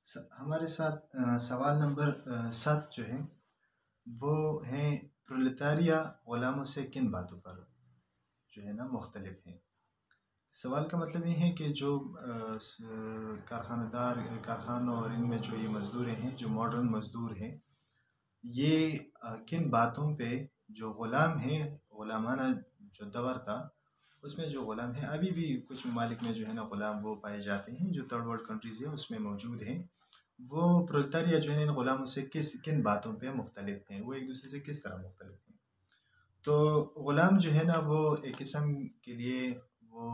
ہمارے ساتھ سوال نمبر 7 جو ہے وہ ہیں پرولتاریہ غلاموں سے کن باتوں پر جو ہے نا مختلف ہیں۔ سوال کا مطلب یہ ہے کہ جو کارخانوں اور ان میں جو یہ مزدور ہیں، جو ماڈرن مزدور ہیں، یہ کن باتوں پہ جو غلام ہیں، غلامانہ جو دور تھا اس میں جو غلام ہیں، ابھی بھی کچھ ممالک میں جو ہے نا غلام وہ پائے جاتے ہیں جو تھرڈ ورلڈ کنٹریز ہیں اس میں موجود ہیں۔ وہ پرولتاریہ جو ہے ان غلاموں سے کن باتوں پہ مختلف ہیں، وہ ایک دوسرے سے کس طرح مختلف ہیں۔ تو غلام جو ہے نا وہ ایک قسم کے لیے وہ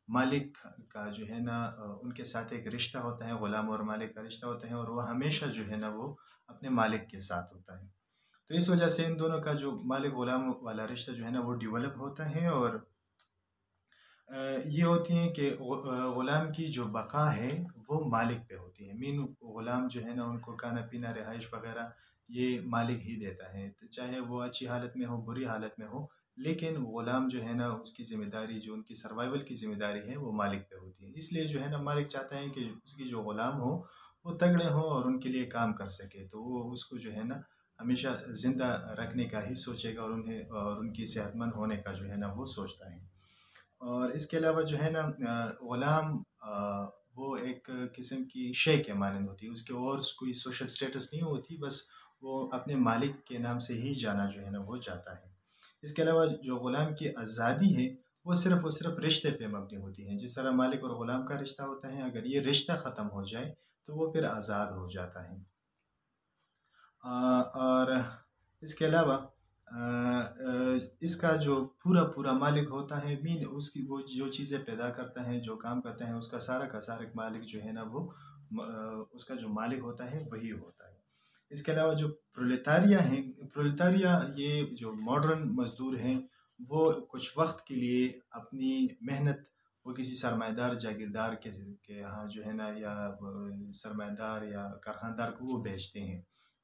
مالک کا جو ہے نا ان کے ساتھ ایک رشتہ ہوتا ہے، غلام اور مالک کا رشتہ ہوتا ہے، اور وہ ہمیشہ جو ہے نا وہ اپنے مالک کے ساتھ ہوتا ہے۔ تو اس وجہ سے ان دونوں کا جو مالک غلام والا رشتہ جو ہے نا وہ ڈیولپ ہوتا ہے، اور یہ ہوتی ہیں کہ غلام کی جو بقا ہے وہ مالک پہ ہوتی ہے۔ غلام جو ہے نا ان کو کھانا پینا رہائش وغیرہ یہ مالک ہی دیتا ہے، چاہے وہ اچھی حالت میں ہو بری حالت میں ہو، لیکن غلام جو ہے نا اس کی ذمہ داری، جو ان کی سروائیول کی ذمہ داری ہے وہ مالک پہ ہوتی ہے۔ اس لیے جو ہے نا مالک چاہتا ہے کہ اس کی جو غلام ہو وہ تگڑے ہوں اور ان کے لیے کام کر سکے، تو وہ اس کو جو ہے نا ہمیشہ زندہ رکھنے کا ہی سوچے گا، اور ان کی صحت مند ہونے کا جو ہے نا وہ سوچتا ہے۔ اور اس کے علاوہ جو ہے نا غلام وہ ایک قسم کی شے کے مانند ہوتی ہے، اس کے اور کوئی سوشل سٹیٹس نہیں ہوتی، بس وہ اپنے مالک کے نام سے ہی جانا جو ہے نا وہ جاتا ہے۔ اس کے علاوہ جو غلام کی آزادی ہے وہ صرف رشتے پہ مبنی ہوتی ہے، جس طرح مالک اور غلام کا رشتہ ہوتا ہے، اگر یہ رشتہ ختم ہو جائے تو وہ پھر آزاد ہو جاتا ہے۔ اور اس کے علاوہ اس کا جو پورا مالک ہوتا ہے، اس کی وہ جو چیزیں پیدا کرتا ہے، جو کام کرتا ہے، اس کا سارا مالک جو ہے نا وہ اس کا جو مالک ہوتا ہے وہی ہوتا ہے۔ اس کے علاوہ جو پرولتاریہ یہ جو ماڈرن مزدور ہیں، وہ کچھ وقت کے لیے اپنی محنت وہ کسی سرمایہ دار جاگیردار کے یہاں جو ہے نا، یا سرمایہ دار یا کارخاندار کو وہ بیچتے ہیں،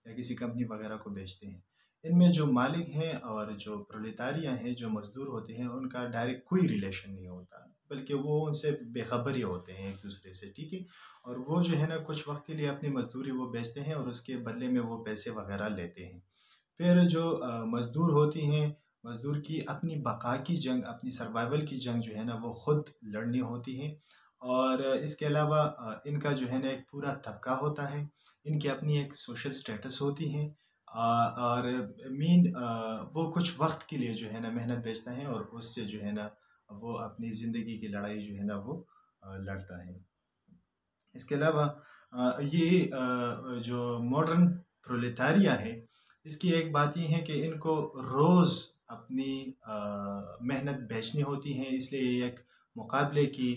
یا کسی کمپنی وغیرہ کو بیچتے ہیں۔ ان میں جو مالک ہیں اور جو پرولتاریہ ہیں، جو مزدور ہوتے ہیں، ان کا ڈائریکٹ کوئی ریلیشن نہیں ہوتا، بلکہ وہ ان سے بے خبر ہی ہوتے ہیں ایک دوسرے سے، ٹھیک ہے۔ اور وہ جو ہے نا کچھ وقت کے لیے اپنی مزدوری وہ بیچتے ہیں اور اس کے بدلے میں وہ پیسے وغیرہ لیتے ہیں۔ پھر جو مزدور ہوتی ہیں، مزدور کی اپنی بقا کی جنگ، اپنی سروائیول کی جنگ جو ہے نا وہ خود لڑنی ہوتی ہے۔ اور اس کے علاوہ ان کا جو ہے نا ایک پورا طبقہ ہوتا ہے، ان کی اپنی ایک سوشل سٹیٹس ہوتی ہے، اور وہ کچھ وقت کے لیے جو ہے نا محنت بیچتا ہے، اور اس سے جو ہے نا وہ اپنی زندگی کی لڑائی جو ہے نا وہ لڑتا ہے۔ اس کے علاوہ یہ جو ماڈرن پرولتاریہ ہے، اس کی ایک بات یہ ہے کہ ان کو روز اپنی محنت بیچنی ہوتی ہے، اس لیے یہ ایک مقابلے کی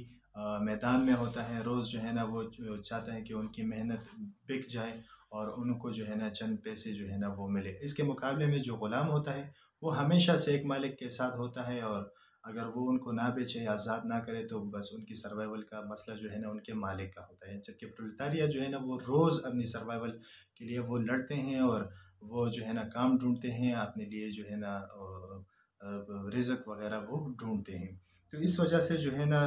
میدان میں ہوتا ہے۔ روز جو ہے نا وہ چاہتا ہے کہ ان کی محنت بک جائے اور ان کو جو ہے نا چند پیسے جو ہے نا وہ ملے۔ اس کے مقابلے میں جو غلام ہوتا ہے وہ ہمیشہ سے ایک مالک کے ساتھ ہوتا ہے، اور اگر وہ ان کو نہ بیچے یا آزاد نہ کرے تو بس ان کی سروائیول کا مسئلہ جو ہے نا ان کے مالک کا ہوتا ہے۔ جبکہ پرولتاریہ جو ہے نا وہ روز اپنی سروائیول کے لیے وہ لڑتے ہیں، اور وہ جو ہے نا کام ڈھونڈتے ہیں اپنے لیے، جو ہے نا رزق وغیرہ وہ ڈھونڈتے ہیں۔ تو اس وجہ سے جو ہے نا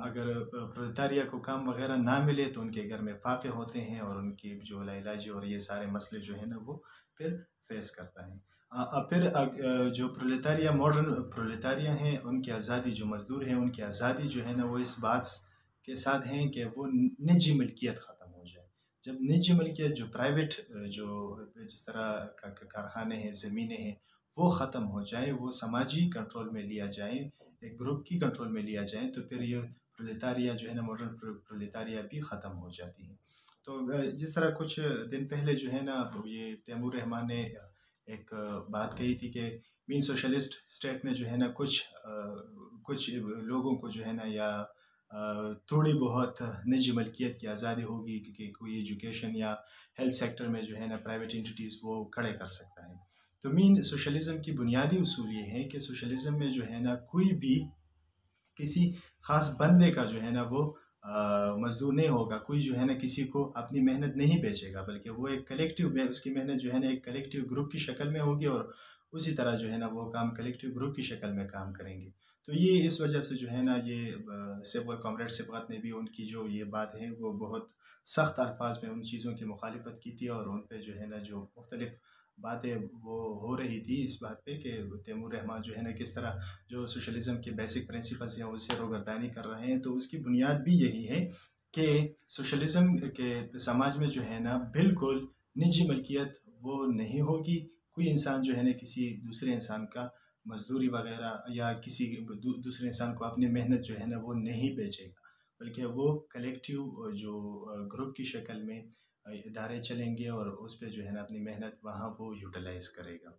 اگر پرولتاریہ کو کام وغیرہ نہ ملے تو ان کے گھر میں فاقے ہوتے ہیں، اور ان کی جو علاج اور یہ سارے مسئلے جو ہے نا وہ پھر فیس کرتا ہے۔ پھر جو پرولتاریہ ماڈرن پرولتاریہ ہیں، ان کی آزادی، جو مزدور ہیں ان کی آزادی جو ہے نا وہ اس بات کے ساتھ ہیں کہ وہ نجی ملکیت ختم ہو جائے۔ جب نجی ملکیت، جو پرائیویٹ جو جس طرح کارخانے ہیں، زمینیں ہیں، وہ ختم ہو جائے، وہ سماجی کنٹرول میں لیا جائے، ایک گروپ کی کنٹرول میں لیا جائے، تو پھر یہ پرولتاریہ جو ہے نا ماڈرن پرولتاریہ بھی ختم ہو جاتی ہے۔ تو جس طرح کچھ دن پہلے جو ہے نا یہ تیمور رحمان نے ایک بات کہی تھی کہ سوشلسٹ اسٹیٹ میں جو ہے نا کچھ لوگوں کو جو ہے نا یا تھوڑی بہت نجی ملکیت کی آزادی ہوگی، کہ کوئی ایجوکیشن یا ہیلتھ سیکٹر میں جو ہے نا پرائیویٹ انٹیٹیز وہ کھڑے کر سکتا ہے۔ تو سوشلزم کی بنیادی اصول یہ ہے کہ سوشلزم میں جو ہے نا کوئی بھی کسی خاص بندے کا جو ہے نا وہ مزدور نہیں ہوگا، کوئی جو ہے نا کسی کو اپنی محنت نہیں بیچے گا، بلکہ وہ ایک کلیکٹیو میں اس کی محنت جو ہے نا ایک کلیکٹیو گروپ کی شکل میں ہوگی، اور اسی طرح جو ہے نا وہ کام کلیکٹیو گروپ کی شکل میں کام کریں گے۔ تو تو یہ اس وجہ سے جو ہے نا یہ کامریڈ سبغت نے بھی ان کی جو یہ بات ہے وہ بہت سخت الفاظ میں ان چیزوں کی مخالفت کی تھی، اور ان پہ جو ہے نا جو مختلف باتیں وہ ہو رہی تھی اس بات پہ کہ تیمور رحمان جو ہے نا کس طرح جو سوشلزم کے بیسک پرنسپلز ہیں اس سے روگردانی کر رہے ہیں. تو اس کی بنیاد بھی یہی ہے کہ سوشلزم کے سماج میں جو ہے نا بالکل نجی ملکیت وہ نہیں ہوگی. کوئی انسان جو ہے نا کسی دوسرے انسان کا مزدوری وغیرہ یا کسی دوسرے انسان کو اپنی محنت جو ہے نا وہ نہیں بیچے گا، بلکہ وہ کلیکٹیو جو گروپ کی شکل میں ادارے چلیں گے اور اس پہ جو ہے نا اپنی محنت وہاں وہ یوٹیلائز کرے گا.